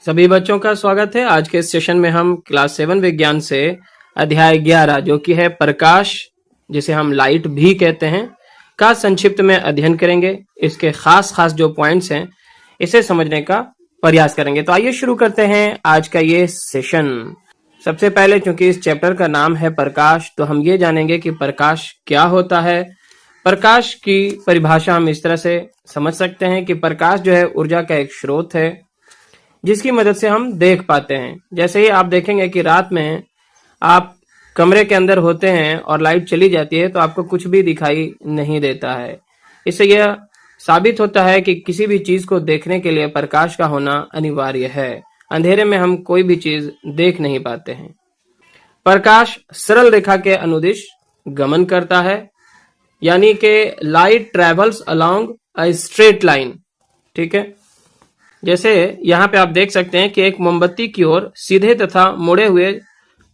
सभी बच्चों का स्वागत है। आज के इस सेशन में हम क्लास 7 विज्ञान से अध्याय 11 जो कि है प्रकाश, जिसे हम लाइट भी कहते हैं, का संक्षिप्त में अध्ययन करेंगे। इसके खास जो पॉइंट्स हैं इसे समझने का प्रयास करेंगे। तो आइए शुरू करते हैं आज का ये सेशन। सबसे पहले चूंकि इस चैप्टर का नाम है प्रकाश, तो हम ये जानेंगे कि प्रकाश क्या होता है। प्रकाश की परिभाषा हम इस तरह से समझ सकते हैं कि प्रकाश जो है ऊर्जा का एक स्रोत है जिसकी मदद से हम देख पाते हैं। जैसे ही आप देखेंगे कि रात में आप कमरे के अंदर होते हैं और लाइट चली जाती है तो आपको कुछ भी दिखाई नहीं देता है। इससे यह साबित होता है कि किसी भी चीज को देखने के लिए प्रकाश का होना अनिवार्य है। अंधेरे में हम कोई भी चीज देख नहीं पाते हैं। प्रकाश सरल रेखा के अनुदिश गमन करता है, यानी कि light travels along a straight line. ठीक है, जैसे यहाँ पे आप देख सकते हैं कि एक मोमबत्ती की ओर सीधे तथा मुड़े हुए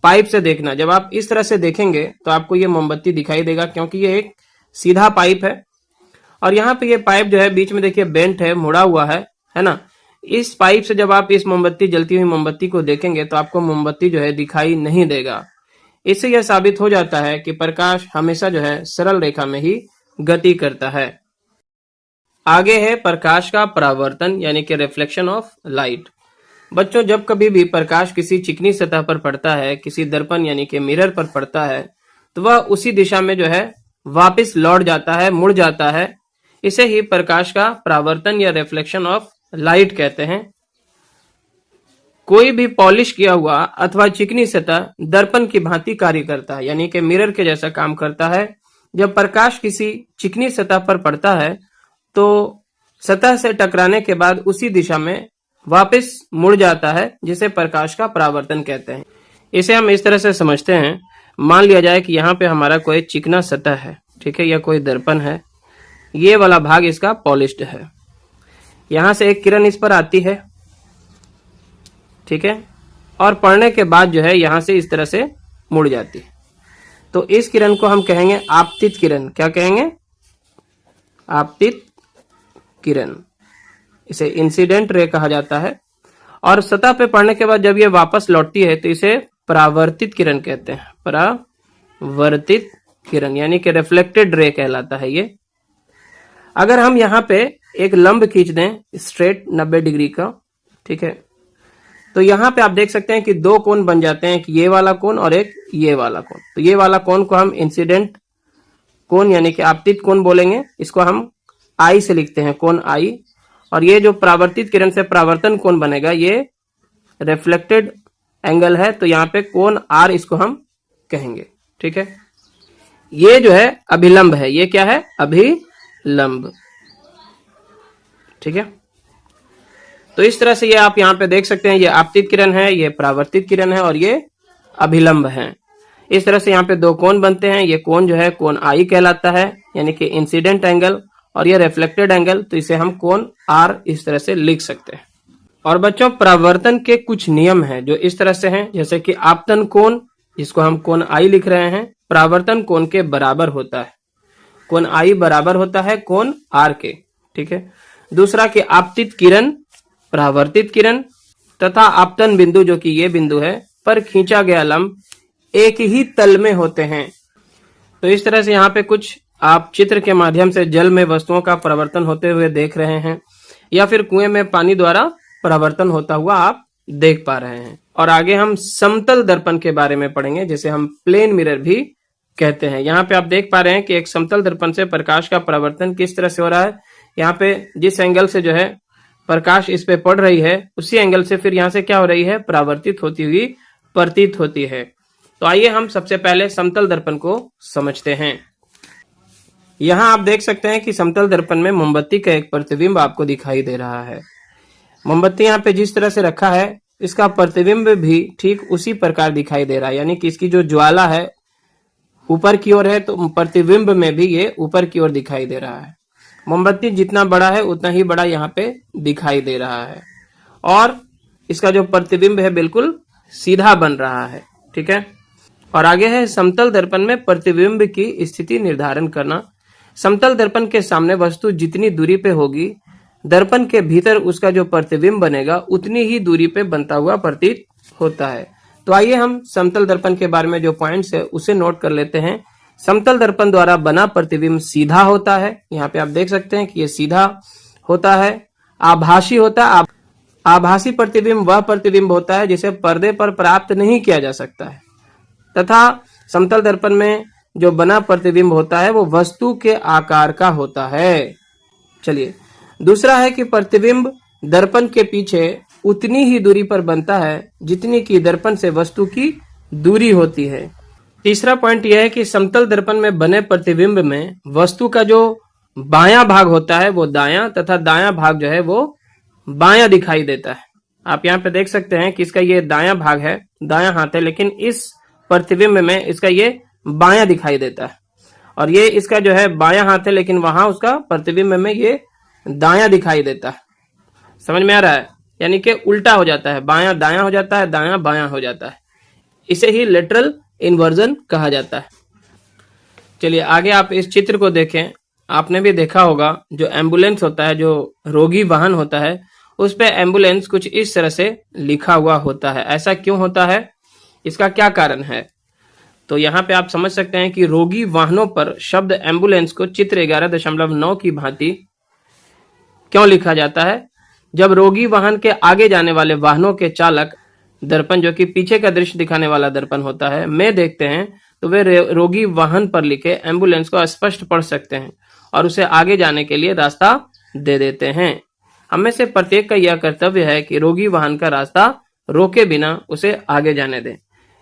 पाइप से देखना। जब आप इस तरह से देखेंगे तो आपको ये मोमबत्ती दिखाई देगा, क्योंकि ये एक सीधा पाइप है और यहाँ पे ये पाइप जो है बीच में देखिए बेंट है, मुड़ा हुआ है ना। इस पाइप से जब आप इस मोमबत्ती, जलती हुई मोमबत्ती को देखेंगे तो आपको मोमबत्ती जो है दिखाई नहीं देगा। इससे यह साबित हो जाता है कि प्रकाश हमेशा जो है सरल रेखा में ही गति करता है। आगे है प्रकाश का परावर्तन, यानी कि रिफ्लेक्शन ऑफ लाइट। बच्चों, जब कभी भी प्रकाश किसी चिकनी सतह पर पड़ता है, किसी दर्पण यानी कि मिरर पर पड़ता है, तो वह उसी दिशा में जो है वापस लौट जाता है, मुड़ जाता है। इसे ही प्रकाश का परावर्तन या रिफ्लेक्शन ऑफ लाइट कहते हैं। कोई भी पॉलिश किया हुआ अथवा चिकनी सतह दर्पण की भांति कार्य करता है, यानी कि मिरर के जैसा काम करता है। जब प्रकाश किसी चिकनी सतह पर पड़ता है तो सतह से टकराने के बाद उसी दिशा में वापस मुड़ जाता है, जिसे प्रकाश का परावर्तन कहते हैं। इसे हम इस तरह से समझते हैं। मान लिया जाए कि यहाँ पे हमारा कोई चिकना सतह है, ठीक है, या कोई दर्पण है। ये वाला भाग इसका पॉलिश्ड है। यहां से एक किरण इस पर आती है, ठीक है, और पड़ने के बाद जो है यहां से इस तरह से मुड़ जाती है। तो इस किरण को हम कहेंगे आपतित किरण। क्या कहेंगे? आपतित किरण। इसे इंसिडेंट रे कहा जाता है। और सतह पे पड़ने के बाद जब ये वापस लौटती है तो इसे परावर्तित किरण कहते हैं। परावर्तित किरण यानी कि रिफ्लेक्टेड रे कहलाता है ये। अगर हम यहाँ पे एक लंब खींच दें स्ट्रेट 90 डिग्री का, ठीक है, तो यहाँ पे आप देख सकते हैं कि दो कोण बन जाते हैं, एक ये वाला कोण और एक ये वाला कोण। तो ये वाला कोण को हम इंसिडेंट कोण यानी कि आपतित कोण बोलेंगे। इसको हम आई से लिखते हैं, कोण आई। और ये जो परावर्तित किरण से परावर्तन कोण बनेगा ये रिफ्लेक्टेड एंगल है, तो यहाँ पे कोण आर इसको हम कहेंगे। ठीक है, ये जो है अभिलंब है। ये क्या है? अभिलंब। ठीक है, तो इस तरह से ये आप यहाँ पे देख सकते हैं, ये आपतित किरण है, ये परावर्तित किरण है और ये अभिलंब है। इस तरह से यहाँ पे दो कोण बनते हैं। ये कोण जो है कोण आई कहलाता है, यानी कि इंसिडेंट एंगल, और ये रिफ्लेक्टेड एंगल, तो इसे हम कोण आर इस तरह से लिख सकते हैं। और बच्चों, परावर्तन के कुछ नियम हैं जो इस तरह से हैं, जैसे कि आपतन कोण, जिसको हम कोण आई लिख रहे हैं, परावर्तन कोण के बराबर होता है। कोण आई बराबर होता है कोण आर के। ठीक है, दूसरा कि आपतित किरण, परावर्तित किरण तथा आपतन बिंदु, जो कि ये बिंदु है, पर खींचा गया लंब एक ही तल में होते हैं। तो इस तरह से यहाँ पे कुछ आप चित्र के माध्यम से जल में वस्तुओं का परिवर्तन होते हुए देख रहे हैं, या फिर कुएं में पानी द्वारा परिवर्तन होता हुआ आप देख पा रहे हैं। और आगे हम समतल दर्पण के बारे में पढ़ेंगे, जिसे हम प्लेन मिरर भी कहते हैं। यहाँ पे आप देख पा रहे हैं कि एक समतल दर्पण से प्रकाश का परावर्तन किस तरह से हो रहा है। यहाँ पे जिस एंगल से जो है प्रकाश इस पे पड़ रही है, उसी एंगल से फिर यहाँ से क्या हो रही है? परावर्तित होती हुई प्रतीत होती है। तो आइए हम सबसे पहले समतल दर्पण को समझते हैं। यहाँ आप देख सकते हैं कि समतल दर्पण में मोमबत्ती का एक प्रतिबिंब आपको दिखाई दे रहा है। मोमबत्ती यहाँ पे जिस तरह से रखा है, इसका प्रतिबिंब भी ठीक उसी प्रकार दिखाई दे रहा है, यानी कि इसकी जो ज्वाला है ऊपर की ओर है, तो प्रतिबिंब में भी ये ऊपर की ओर दिखाई दे रहा है। मोमबत्ती जितना बड़ा है उतना ही बड़ा यहाँ पे दिखाई दे रहा है, और इसका जो प्रतिबिंब है बिल्कुल सीधा बन रहा है। ठीक है, और आगे है समतल दर्पण में प्रतिबिंब की स्थिति निर्धारण करना। समतल दर्पण के सामने वस्तु जितनी दूरी पे होगी दर्पण के भीतर उसका जो प्रतिबिंब बनेगा उतनी ही दूरी पे बनता हुआ प्रतीत होता है। तो आइए हम समतल दर्पण के बारे में जो पॉइंट्स है उसे नोट कर लेते हैं। समतल दर्पण द्वारा बना प्रतिबिंब सीधा होता है, यहाँ पे आप देख सकते हैं कि ये सीधा होता है। आभासी होता है, आभासी प्रतिबिंब वह प्रतिबिंब होता है जिसे पर्दे पर प्राप्त नहीं किया जा सकता है, तथा समतल दर्पण में जो बना प्रतिबिंब होता है वो वस्तु के आकार का होता है। चलिए, दूसरा है कि प्रतिबिंब दर्पण के पीछे उतनी ही दूरी पर बनता है जितनी की दर्पण से वस्तु की दूरी होती है। तीसरा पॉइंट यह है कि समतल दर्पण में बने प्रतिबिंब में वस्तु का जो बायां भाग होता है वो दायां तथा दायां भाग जो है वो बायां दिखाई देता है। आप यहाँ पे देख सकते हैं कि इसका ये दायां भाग है, दायां हाथ है, लेकिन इस प्रतिबिंब में इसका ये बायां दिखाई देता है। और ये इसका जो है बायां हाथ है, लेकिन वहां उसका प्रतिबिंब में ये दायां दिखाई देता है। समझ में आ रहा है? यानी कि उल्टा हो जाता है, बायां दायां हो जाता है, दायां बायां हो जाता है। इसे ही लेटरल इन्वर्जन कहा जाता है। चलिए आगे आप इस चित्र को देखें। आपने भी देखा होगा जो एम्बुलेंस होता है, जो रोगी वाहन होता है, उस पे एम्बुलेंस कुछ इस तरह से लिखा हुआ होता है। ऐसा क्यों होता है, इसका क्या कारण है? तो यहाँ पे आप समझ सकते हैं कि रोगी वाहनों पर शब्द एम्बुलेंस को चित्र 11.9 की भांति क्यों लिखा जाता है। जब रोगी वाहन के आगे जाने वाले वाहनों के चालक दर्पण, जो कि पीछे का दृश्य दिखाने वाला दर्पण होता है, में देखते हैं तो वे रोगी वाहन पर लिखे एम्बुलेंस को स्पष्ट पढ़ सकते हैं और उसे आगे जाने के लिए रास्ता दे देते हैं। हम में से प्रत्येक का यह कर्तव्य है कि रोगी वाहन का रास्ता रोके बिना उसे आगे जाने दें।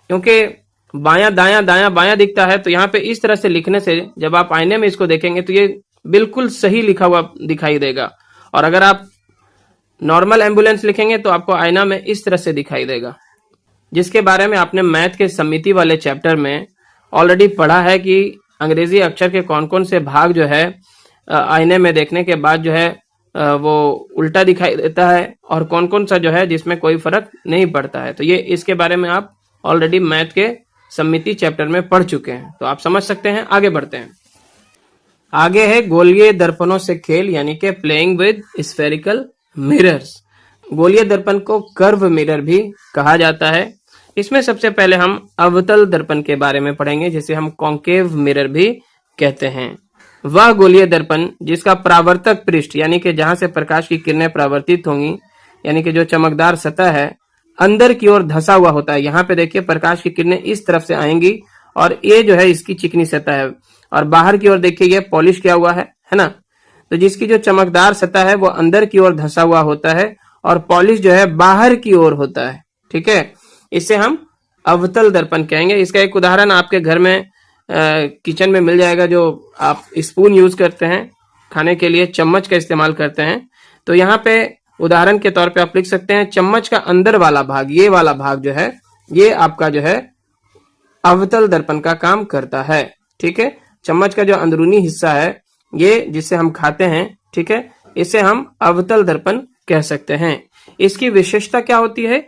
क्योंकि बायां दायां दायां बायां दिखता है, तो यहाँ पे इस तरह से लिखने से जब आप आईने में इसको देखेंगे तो ये बिल्कुल सही लिखा हुआ दिखाई देगा। और अगर आप नॉर्मल एम्बुलेंस लिखेंगे तो आपको आईना में इस तरह से दिखाई देगा, जिसके बारे में आपने मैथ के समिति वाले चैप्टर में ऑलरेडी पढ़ा है कि अंग्रेजी अक्षर के कौन कौन से भाग जो है आईने में देखने के बाद जो है वो उल्टा दिखाई देता है और कौन कौन सा जो है जिसमें कोई फर्क नहीं पड़ता है। तो ये इसके बारे में आप ऑलरेडी मैथ के समिति चैप्टर में पढ़ चुके हैं, तो आप समझ सकते हैं। आगे बढ़ते हैं। आगे है गोलीय दर्पणों से खेल, यानी कि प्लेइंग विद स्फेरिकल मिरर्स। गोलीय दर्पण को कर्व मिरर भी कहा जाता है। इसमें सबसे पहले हम अवतल दर्पण के बारे में पढ़ेंगे, जिसे हम कॉन्केव मिरर भी कहते हैं। वह गोलीय दर्पण जिसका परावर्तक पृष्ठ, यानी कि जहां से प्रकाश की किरणें परावर्तित होंगी, यानी कि जो चमकदार सतह है, अंदर की ओर धंसा हुआ होता है। यहाँ पे देखिए प्रकाश की किरणें इस तरफ से आएंगी और ये जो है इसकी चिकनी सतह है, और बाहर की ओर देखिए ये पॉलिश किया हुआ है ना। तो जिसकी जो चमकदार सतह है वो अंदर की ओर धंसा हुआ होता है और पॉलिश जो है बाहर की ओर होता है। ठीक है, इसे हम अवतल दर्पण कहेंगे। इसका एक उदाहरण आपके घर में किचन में मिल जाएगा। जो आप स्पून यूज करते हैं खाने के लिए, चम्मच का इस्तेमाल करते हैं, तो यहाँ पे उदाहरण के तौर पे आप लिख सकते हैं चम्मच का अंदर वाला भाग, ये वाला भाग जो है ये आपका जो है अवतल दर्पण का काम करता है। ठीक है, चम्मच का जो अंदरूनी हिस्सा है ये जिसे हम खाते हैं, ठीक है, इसे हम अवतल दर्पण कह सकते हैं। इसकी विशेषता क्या होती है?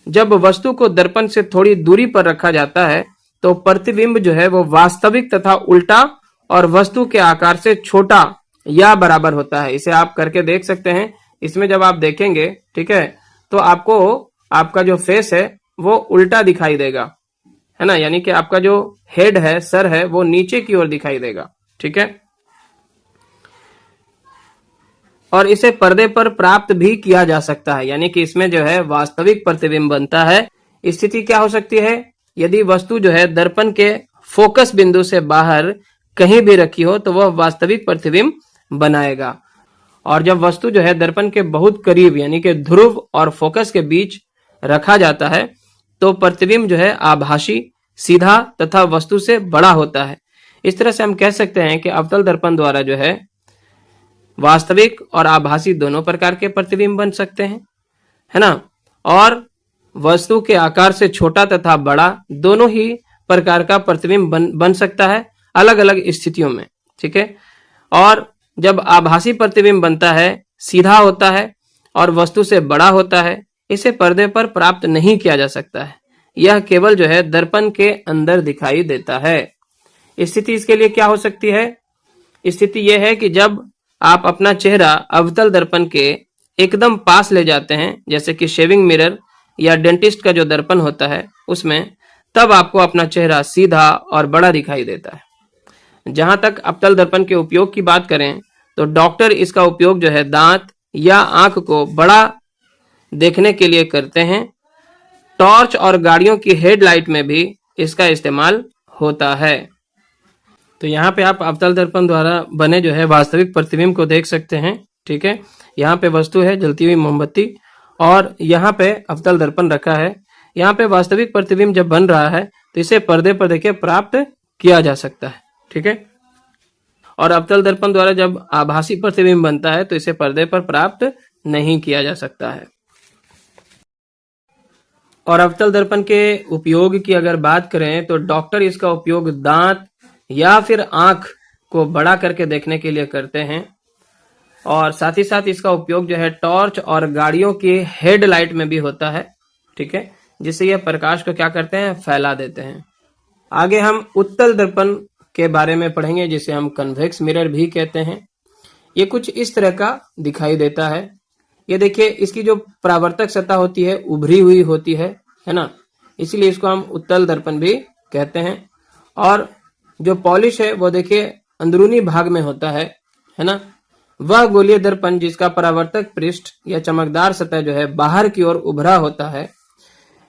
जब वस्तु को दर्पण से थोड़ी दूरी पर रखा जाता है तो प्रतिबिंब जो है वो वास्तविक तथा उल्टा और वस्तु के आकार से छोटा या बराबर होता है। इसे आप करके देख सकते हैं। इसमें जब आप देखेंगे, ठीक है, तो आपको आपका जो फेस है वो उल्टा दिखाई देगा, है ना, यानी कि आपका जो हेड है, सर है, वो नीचे की ओर दिखाई देगा। ठीक है, और इसे पर्दे पर प्राप्त भी किया जा सकता है, यानी कि इसमें जो है वास्तविक प्रतिबिंब बनता है। स्थिति क्या हो सकती है? यदि वस्तु जो है दर्पण के फोकस बिंदु से बाहर कहीं भी रखी हो तो वह वास्तविक प्रतिबिंब बनाएगा। और जब वस्तु जो है दर्पण के बहुत करीब, यानी कि ध्रुव और फोकस के बीच रखा जाता है तो प्रतिबिंब जो है आभासी, सीधा तथा वस्तु से बड़ा होता है। इस तरह से हम कह सकते हैं कि अवतल दर्पण द्वारा जो है वास्तविक और आभासी दोनों प्रकार के प्रतिबिंब बन सकते हैं, है ना, और वस्तु के आकार से छोटा तथा बड़ा दोनों ही प्रकार का प्रतिबिंब बन सकता है अलग अलग स्थितियों में। ठीक है, और जब आभासी प्रतिबिंब बनता है, सीधा होता है और वस्तु से बड़ा होता है, इसे पर्दे पर प्राप्त नहीं किया जा सकता है। यह केवल जो है दर्पण के अंदर दिखाई देता है। स्थिति इसके लिए क्या हो सकती है? स्थिति यह है कि जब आप अपना चेहरा अवतल दर्पण के एकदम पास ले जाते हैं, जैसे कि शेविंग मिरर या डेंटिस्ट का जो दर्पण होता है उसमें, तब आपको अपना चेहरा सीधा और बड़ा दिखाई देता है। जहां तक अवतल दर्पण के उपयोग की बात करें तो डॉक्टर इसका उपयोग जो है दांत या आंख को बड़ा देखने के लिए करते हैं। टॉर्च और गाड़ियों की हेडलाइट में भी इसका इस्तेमाल होता है। तो यहाँ पे आप अवतल दर्पण द्वारा बने जो है वास्तविक प्रतिबिंब को देख सकते हैं। ठीक है, यहाँ पे वस्तु है जलती हुई मोमबत्ती और यहाँ पे अवतल दर्पण रखा है। यहाँ पे वास्तविक प्रतिबिंब जब बन रहा है तो इसे पर्दे पर देखिए प्राप्त किया जा सकता है। ठीक है, और अवतल दर्पण द्वारा जब आभासी प्रतिबिंब बनता है तो इसे पर्दे पर प्राप्त नहीं किया जा सकता है। और अवतल दर्पण के उपयोग की अगर बात करें तो डॉक्टर इसका उपयोग दांत या फिर आंख को बड़ा करके देखने के लिए करते हैं, और साथ ही साथ इसका उपयोग जो है टॉर्च और गाड़ियों की हेडलाइट में भी होता है। ठीक है, जिससे यह प्रकाश को क्या करते हैं, फैला देते हैं। आगे हम उत्तल दर्पण के बारे में पढ़ेंगे, जिसे हम कन्वेक्स मिरर भी कहते हैं। ये कुछ इस तरह का दिखाई देता है। ये देखिए, इसकी जो परावर्तक सतह होती है उभरी हुई होती है ना, इसीलिए इसको हम उत्तल दर्पण भी कहते हैं। और जो पॉलिश है वो देखिए अंदरूनी भाग में होता है ना। वह गोलीय दर्पण जिसका परावर्तक पृष्ठ या चमकदार सतह जो है बाहर की ओर उभरा होता है।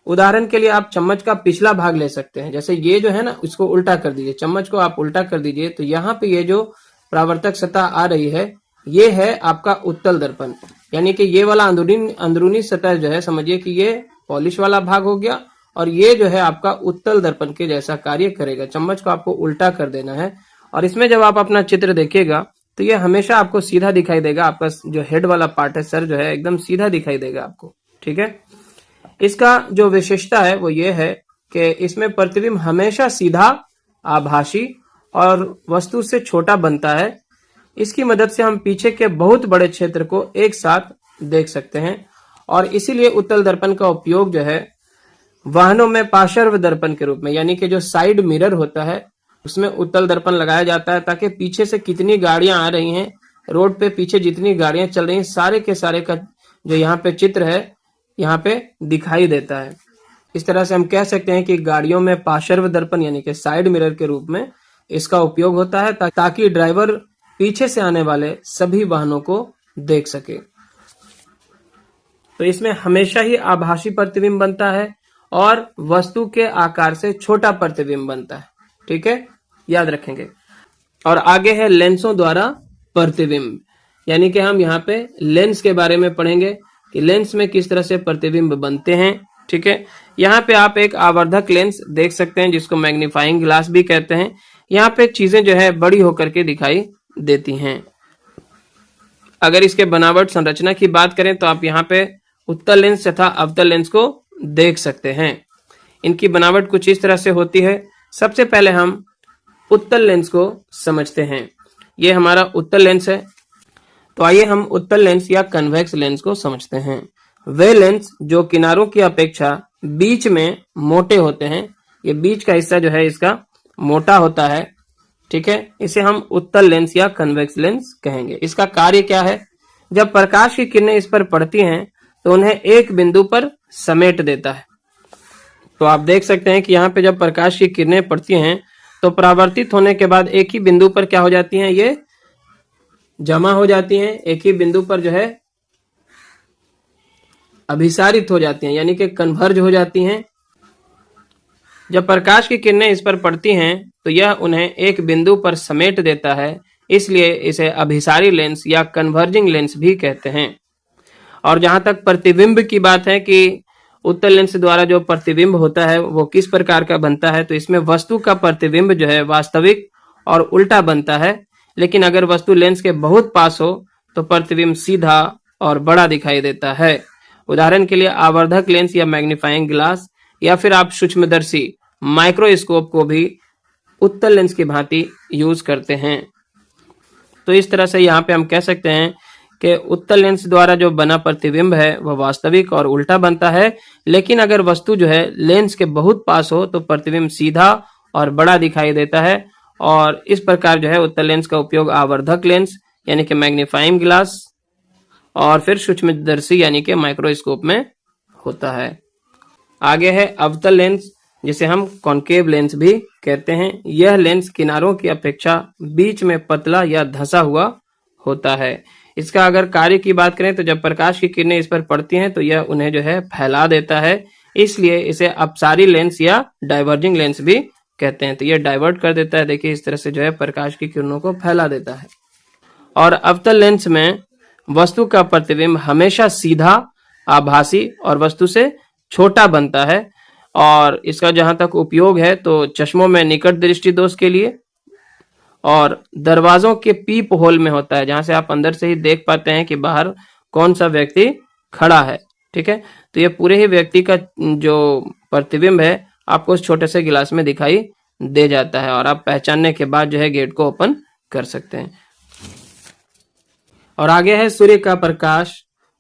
उदाहरण के लिए आप चम्मच का पिछला भाग ले सकते हैं। जैसे ये जो है ना, इसको उल्टा कर दीजिए, चम्मच को आप उल्टा कर दीजिए तो यहाँ पे ये जो परावर्तक सतह आ रही है ये है आपका उत्तल दर्पण। यानी कि ये वाला अंदरूनी सतह जो है, समझिए कि ये पॉलिश वाला भाग हो गया, और ये जो है आपका उत्तल दर्पण के जैसा कार्य करेगा। चम्मच को आपको उल्टा कर देना है, और इसमें जब आप अपना चित्र देखिएगा तो ये हमेशा आपको सीधा दिखाई देगा। आपका जो हेड वाला पार्ट है, सर जो है, एकदम सीधा दिखाई देगा आपको। ठीक है, इसका जो विशेषता है वो ये है कि इसमें प्रतिबिंब हमेशा सीधा, आभासी और वस्तु से छोटा बनता है। इसकी मदद से हम पीछे के बहुत बड़े क्षेत्र को एक साथ देख सकते हैं, और इसीलिए उत्तल दर्पण का उपयोग जो है वाहनों में पार्श्व दर्पण के रूप में, यानी कि जो साइड मिरर होता है उसमें उत्तल दर्पण लगाया जाता है, ताकि पीछे से कितनी गाड़ियां आ रही हैं, रोड पे पीछे जितनी गाड़ियां चल रही हैं, सारे के सारे का जो यहाँ पे चित्र है यहाँ पे दिखाई देता है। इस तरह से हम कह सकते हैं कि गाड़ियों में पार्श्व दर्पण यानी कि साइड मिरर के रूप में इसका उपयोग होता है, ताकि ड्राइवर पीछे से आने वाले सभी वाहनों को देख सके। तो इसमें हमेशा ही आभासी प्रतिबिंब बनता है और वस्तु के आकार से छोटा प्रतिबिंब बनता है। ठीक है, याद रखेंगे। और आगे है लेंसों द्वारा प्रतिबिंब, यानी कि हम यहाँ पे लेंस के बारे में पढ़ेंगे कि लेंस में किस तरह से प्रतिबिंब बनते हैं। ठीक है, यहाँ पे आप एक आवर्धक लेंस देख सकते हैं, जिसको मैग्नीफाइंग ग्लास भी कहते हैं। यहाँ पे चीजें जो है बड़ी होकर के दिखाई देती हैं। अगर इसके बनावट संरचना की बात करें तो आप यहाँ पे उत्तल लेंस तथा अवतल लेंस को देख सकते हैं। इनकी बनावट कुछ इस तरह से होती है। सबसे पहले हम उत्तल लेंस को समझते हैं। ये हमारा उत्तल लेंस है। तो आइए हम उत्तल लेंस या कन्वेक्स लेंस को समझते हैं। वे लेंस जो किनारों की अपेक्षा बीच में मोटे होते हैं, ये बीच का हिस्सा जो है इसका मोटा होता है। ठीक है, इसे हम उत्तल लेंस या कन्वेक्स लेंस कहेंगे। इसका कार्य क्या है? जब प्रकाश की किरणें इस पर पड़ती हैं तो उन्हें एक बिंदु पर समेट देता है। तो आप देख सकते हैं कि यहाँ पे जब प्रकाश की किरणें पड़ती हैं तो परावर्तित होने के बाद एक ही बिंदु पर क्या हो जाती हैं, ये जमा हो जाती हैं, एक ही बिंदु पर जो है अभिसारित हो जाती हैं, यानी कि कन्वर्ज हो जाती हैं। जब प्रकाश की किरणें इस पर पड़ती हैं तो यह उन्हें एक बिंदु पर समेट देता है, इसलिए इसे अभिसारी लेंस या कन्वर्जिंग लेंस भी कहते हैं। और जहां तक प्रतिबिंब की बात है कि उत्तल लेंस द्वारा जो प्रतिबिंब होता है वो किस प्रकार का बनता है, तो इसमें वस्तु का प्रतिबिंब जो है वास्तविक और उल्टा बनता है। लेकिन अगर वस्तु लेंस के बहुत पास हो तो प्रतिबिंब सीधा और बड़ा दिखाई देता है। उदाहरण के लिए आवर्धक लेंस या मैग्नीफाइंग ग्लास या फिर आप सूक्ष्मदर्शी माइक्रोस्कोप को भी उत्तल लेंस की भांति यूज करते हैं। तो इस तरह से यहाँ पे हम कह सकते हैं कि उत्तल लेंस द्वारा जो बना प्रतिबिंब है वह वास्तविक और उल्टा बनता है। लेकिन अगर वस्तु जो है लेंस के बहुत पास हो तो प्रतिबिंब सीधा और बड़ा दिखाई देता है। और इस प्रकार जो है उत्तल लेंस का उपयोग आवर्धक लेंस यानी कि मैग्नीफाइंग ग्लास, और फिर सूक्ष्मदर्शी यानी कि माइक्रोस्कोप में होता है। आगे है अवतल लेंस, जिसे हम कॉनकेव लेंस भी कहते हैं। यह लेंस किनारों की अपेक्षा बीच में पतला या धंसा हुआ होता है। इसका अगर कार्य की बात करें तो जब प्रकाश की किरणें इस पर पड़ती हैं तो यह उन्हें जो है फैला देता है, इसलिए इसे अपसारी लेंस या डाइवर्जिंग लेंस भी कहते हैं। तो यह डाइवर्ट कर देता है, देखिए इस तरह से जो है प्रकाश की किरणों को फैला देता है। और अवतल लेंस में वस्तु का प्रतिबिंब हमेशा सीधा, आभासी और वस्तु से छोटा बनता है। और इसका जहां तक उपयोग है तो चश्मों में निकट दृष्टि दोष के लिए, और दरवाजों के पीप होल में होता है, जहां से आप अंदर से ही देख पाते हैं कि बाहर कौन सा व्यक्ति खड़ा है। ठीक है, तो ये पूरे ही व्यक्ति का जो प्रतिबिंब है आपको उस छोटे से गिलास में दिखाई दे जाता है, और आप पहचानने के बाद जो है गेट को ओपन कर सकते हैं। और आगे है सूर्य का प्रकाश,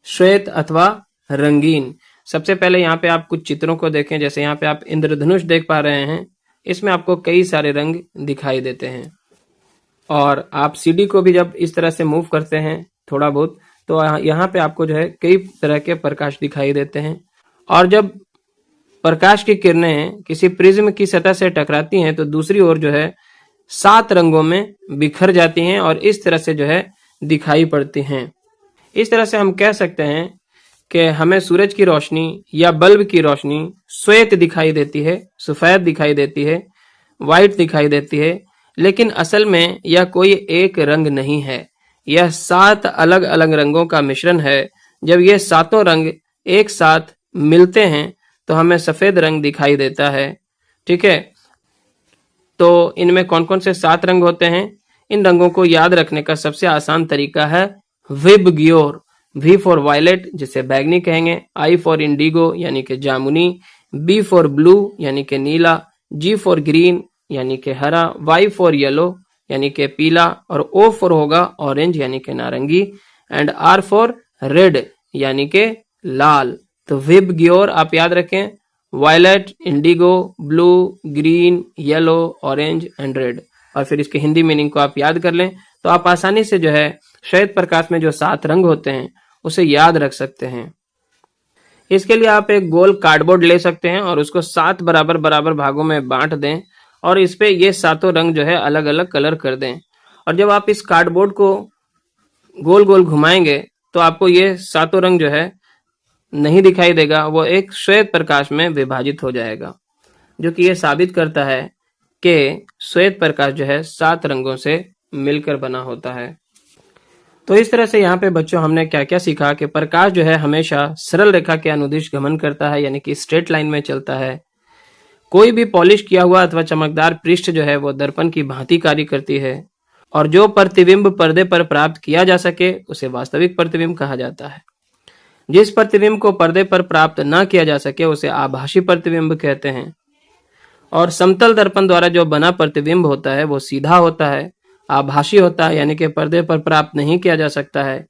श्वेत अथवा रंगीन। सबसे पहले यहाँ पे आप कुछ चित्रों को देखें, जैसे यहाँ पे आप इंद्रधनुष देख पा रहे हैं, इसमें आपको कई सारे रंग दिखाई देते हैं। और आप सीडी को भी जब इस तरह से मूव करते हैं थोड़ा बहुत, तो यहाँ पे आपको जो है कई तरह के प्रकाश दिखाई देते हैं। और जब प्रकाश की किरणें किसी प्रिज्म की सतह से टकराती हैं तो दूसरी ओर जो है 7 रंगों में बिखर जाती हैं और इस तरह से जो है दिखाई पड़ती हैं। इस तरह से हम कह सकते हैं कि हमें सूरज की रोशनी या बल्ब की रोशनी श्वेत दिखाई देती है, सफेद दिखाई देती है, व्हाइट दिखाई देती है, लेकिन असल में यह कोई एक रंग नहीं है, यह 7 अलग अलग रंगों का मिश्रण है। जब ये 7 रंग एक साथ मिलते हैं तो हमें सफेद रंग दिखाई देता है। ठीक है, तो इनमें कौन कौन से 7 रंग होते हैं? इन रंगों को याद रखने का सबसे आसान तरीका है विबग्योर। V फॉर वायलेट जिसे बैगनी कहेंगे, I फॉर इंडिगो यानी कि जामुनी, B फॉर ब्लू यानी कि नीला, G फॉर ग्रीन यानी कि हरा, Y फॉर येलो यानी कि पीला, और O फॉर होगा ऑरेंज यानी कि नारंगी, एंड R फॉर रेड यानी कि लाल। तो विबग्योर आप याद रखें, violet, indigo, blue, green, yellow, orange and red. और फिर इसके हिंदी मीनिंग को आप याद कर लें तो आप आसानी से जो है श्वेत प्रकाश में जो 7 रंग होते हैं उसे याद रख सकते हैं। इसके लिए आप एक गोल कार्डबोर्ड ले सकते हैं और उसको 7 बराबर बराबर भागों में बांट दें, और इस पे ये 7 रंग जो है अलग अलग कलर कर दें। और जब आप इस कार्डबोर्ड को गोल गोल घुमाएंगे तो आपको ये 7 रंग जो है नहीं दिखाई देगा, वो एक श्वेत प्रकाश में विभाजित हो जाएगा, जो कि ये साबित करता है कि श्वेत प्रकाश जो है 7 रंगों से मिलकर बना होता है। तो इस तरह से यहाँ पे बच्चों हमने क्या क्या सीखा कि प्रकाश जो है हमेशा सरल रेखा के अनुदिश गमन करता है, यानी कि स्ट्रेट लाइन में चलता है। कोई भी पॉलिश किया हुआ अथवा चमकदार पृष्ठ जो है वो दर्पण की भांति कार्य करती है, और जो प्रतिबिंब पर्दे पर प्राप्त किया जा सके उसे वास्तविक प्रतिबिंब कहा जाता है। जिस प्रतिबिंब को पर्दे पर प्राप्त न किया जा सके उसे आभासी प्रतिबिंब कहते हैं। और समतल दर्पण द्वारा जो बना प्रतिबिंब होता है वो सीधा होता है, आभासी होता है, यानी कि पर्दे पर प्राप्त नहीं किया जा सकता है,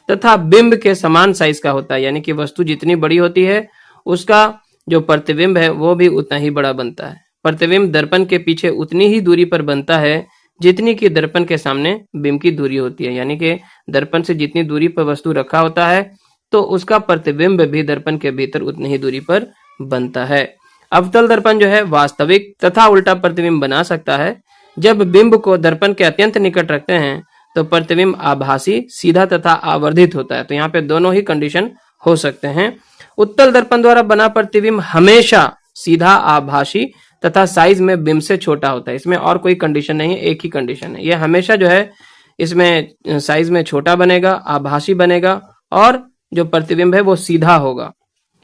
तथा बिंब के समान साइज का होता है, यानी कि वस्तु जितनी बड़ी होती है उसका जो प्रतिबिंब है वो भी उतना ही बड़ा बनता है। प्रतिबिंब दर्पण के पीछे उतनी ही दूरी पर बनता है जितनी की दर्पण के सामने बिंब की दूरी होती है, यानी कि दर्पण से जितनी दूरी पर वस्तु रखा होता है तो उसका प्रतिबिंब भी दर्पण के भीतर उतनी ही दूरी पर बनता है। अवतल दर्पण जो है वास्तविक तथा उल्टा प्रतिबिंब बना सकता है। जब बिंब को दर्पण के अत्यंत निकट रखते हैं तो प्रतिबिंब आभासी, सीधा तथा आवर्धित होता है। तो यहाँ पे दोनों ही कंडीशन हो सकते हैं। उत्तल दर्पण द्वारा बना प्रतिबिंब हमेशा सीधा, आभासी तथा साइज में बिंब से छोटा होता है। इसमें और कोई कंडीशन नहीं है, एक ही कंडीशन है। यह हमेशा जो है इसमें साइज में छोटा बनेगा, आभासी बनेगा, और जो प्रतिबिंब है वो सीधा होगा,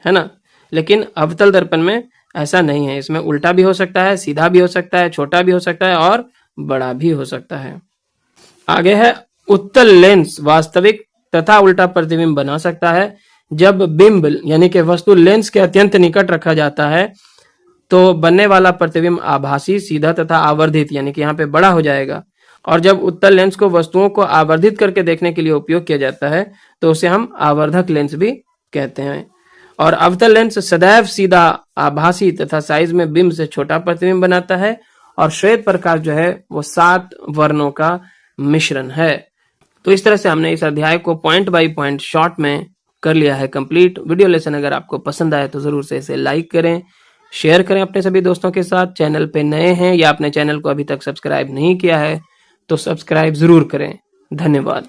है ना। लेकिन अवतल दर्पण में ऐसा नहीं है, इसमें उल्टा भी हो सकता है, सीधा भी हो सकता है, छोटा भी हो सकता है और बड़ा भी हो सकता है। आगे है उत्तल लेंस वास्तविक तथा उल्टा प्रतिबिंब बना सकता है। जब बिंब यानी कि वस्तु लेंस के अत्यंत निकट रखा जाता है तो बनने वाला प्रतिबिंब आभासी, सीधा तथा आवर्धित यानी कि यहाँ पे बड़ा हो जाएगा। और जब उत्तल लेंस को वस्तुओं को आवर्धित करके देखने के लिए उपयोग किया जाता है तो उसे हम आवर्धक लेंस भी कहते हैं। और अवतल लेंस सदैव सीधा, आभासी तथा साइज में बिंब से छोटा प्रतिबिंब बनाता है। और श्वेत प्रकाश जो है वो 7 वर्णों का मिश्रण है। तो इस तरह से हमने इस अध्याय को पॉइंट बाय पॉइंट शॉर्ट में कर लिया है कंप्लीट। वीडियो लेसन अगर आपको पसंद आए तो जरूर से इसे लाइक करें, शेयर करें अपने सभी दोस्तों के साथ। चैनल पे नए हैं या अपने चैनल को अभी तक सब्सक्राइब नहीं किया है तो सब्सक्राइब जरूर करें। धन्यवाद।